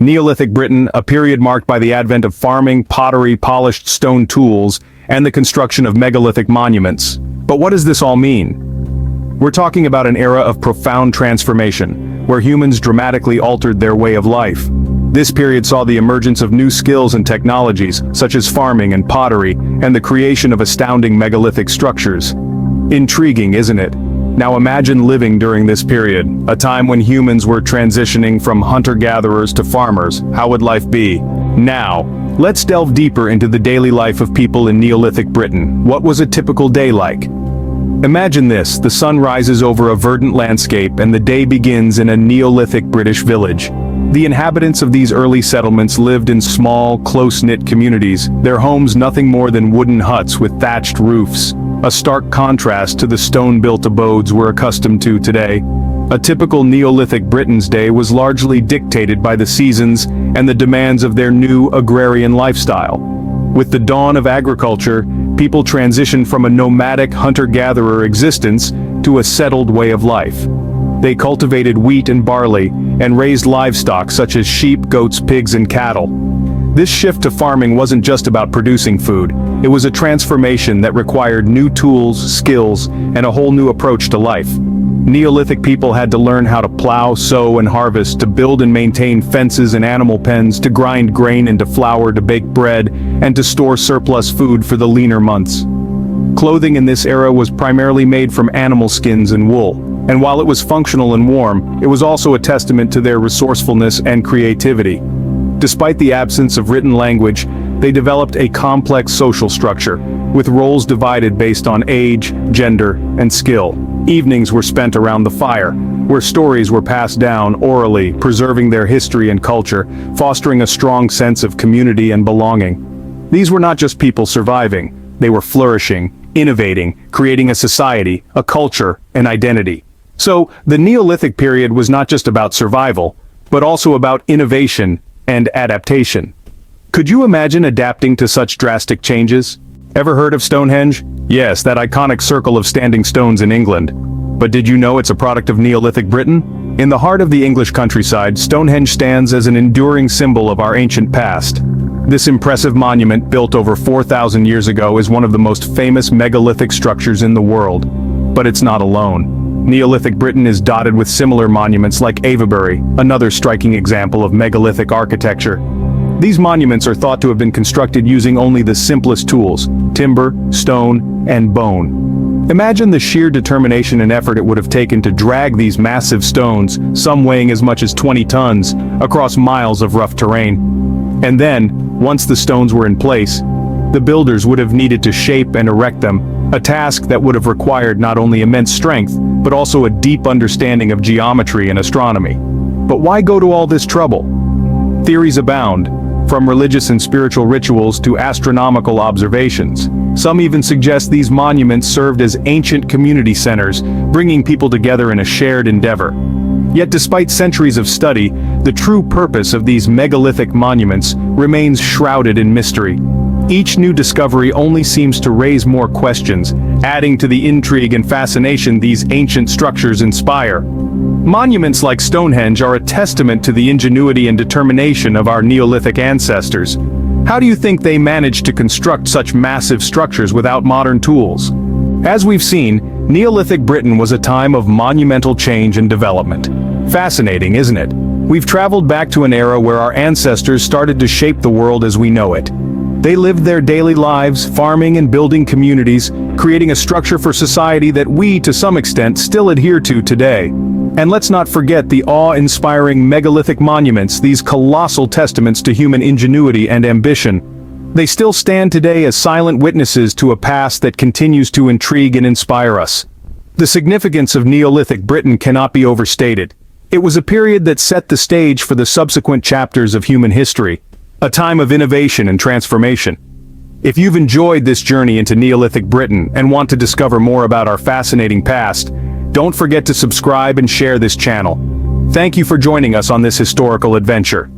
Neolithic Britain, a period marked by the advent of farming, pottery, polished stone tools, and the construction of megalithic monuments. But what does this all mean? We're talking about an era of profound transformation, where humans dramatically altered their way of life. This period saw the emergence of new skills and technologies, such as farming and pottery, and the creation of astounding megalithic structures. Intriguing, isn't it? Now imagine living during this period, a time when humans were transitioning from hunter-gatherers to farmers. How would life be? Now, let's delve deeper into the daily life of people in Neolithic Britain. What was a typical day like? Imagine this: the sun rises over a verdant landscape and the day begins in a Neolithic British village. The inhabitants of these early settlements lived in small, close-knit communities, their homes nothing more than wooden huts with thatched roofs, a stark contrast to the stone-built abodes we're accustomed to today. A typical Neolithic Britain's day was largely dictated by the seasons and the demands of their new agrarian lifestyle. With the dawn of agriculture, people transitioned from a nomadic hunter-gatherer existence to a settled way of life. They cultivated wheat and barley, and raised livestock such as sheep, goats, pigs, and cattle. This shift to farming wasn't just about producing food, it was a transformation that required new tools, skills, and a whole new approach to life. Neolithic people had to learn how to plow, sow, and harvest, to build and maintain fences and animal pens, to grind grain into flour, to bake bread, and to store surplus food for the leaner months. Clothing in this era was primarily made from animal skins and wool, and while it was functional and warm, it was also a testament to their resourcefulness and creativity. Despite the absence of written language, they developed a complex social structure, with roles divided based on age, gender, and skill. Evenings were spent around the fire, where stories were passed down orally, preserving their history and culture, fostering a strong sense of community and belonging. These were not just people surviving, they were flourishing, innovating, creating a society, a culture, an identity. So, the Neolithic period was not just about survival, but also about innovation and adaptation. Could you imagine adapting to such drastic changes? Ever heard of Stonehenge? Yes, that iconic circle of standing stones in England. But did you know it's a product of Neolithic Britain? In the heart of the English countryside, Stonehenge stands as an enduring symbol of our ancient past. This impressive monument, built over 4,000 years ago, is one of the most famous megalithic structures in the world. But it's not alone. Neolithic Britain is dotted with similar monuments like Avebury, another striking example of megalithic architecture. These monuments are thought to have been constructed using only the simplest tools: timber, stone, and bone. Imagine the sheer determination and effort it would have taken to drag these massive stones, some weighing as much as 20 tons, across miles of rough terrain. And then, once the stones were in place, the builders would have needed to shape and erect them, a task that would have required not only immense strength, but also a deep understanding of geometry and astronomy. But why go to all this trouble? Theories abound, from religious and spiritual rituals to astronomical observations. Some even suggest these monuments served as ancient community centers, bringing people together in a shared endeavor. Yet despite centuries of study, the true purpose of these megalithic monuments remains shrouded in mystery. Each new discovery only seems to raise more questions, adding to the intrigue and fascination these ancient structures inspire. Monuments like Stonehenge are a testament to the ingenuity and determination of our Neolithic ancestors. How do you think they managed to construct such massive structures without modern tools? As we've seen, Neolithic Britain was a time of monumental change and development. Fascinating, isn't it? We've traveled back to an era where our ancestors started to shape the world as we know it. They lived their daily lives, farming and building communities, creating a structure for society that we, to some extent, still adhere to today. And let's not forget the awe-inspiring megalithic monuments, these colossal testaments to human ingenuity and ambition. They still stand today as silent witnesses to a past that continues to intrigue and inspire us. The significance of Neolithic Britain cannot be overstated. It was a period that set the stage for the subsequent chapters of human history, a time of innovation and transformation. If you've enjoyed this journey into Neolithic Britain and want to discover more about our fascinating past, don't forget to subscribe and share this channel. Thank you for joining us on this historical adventure.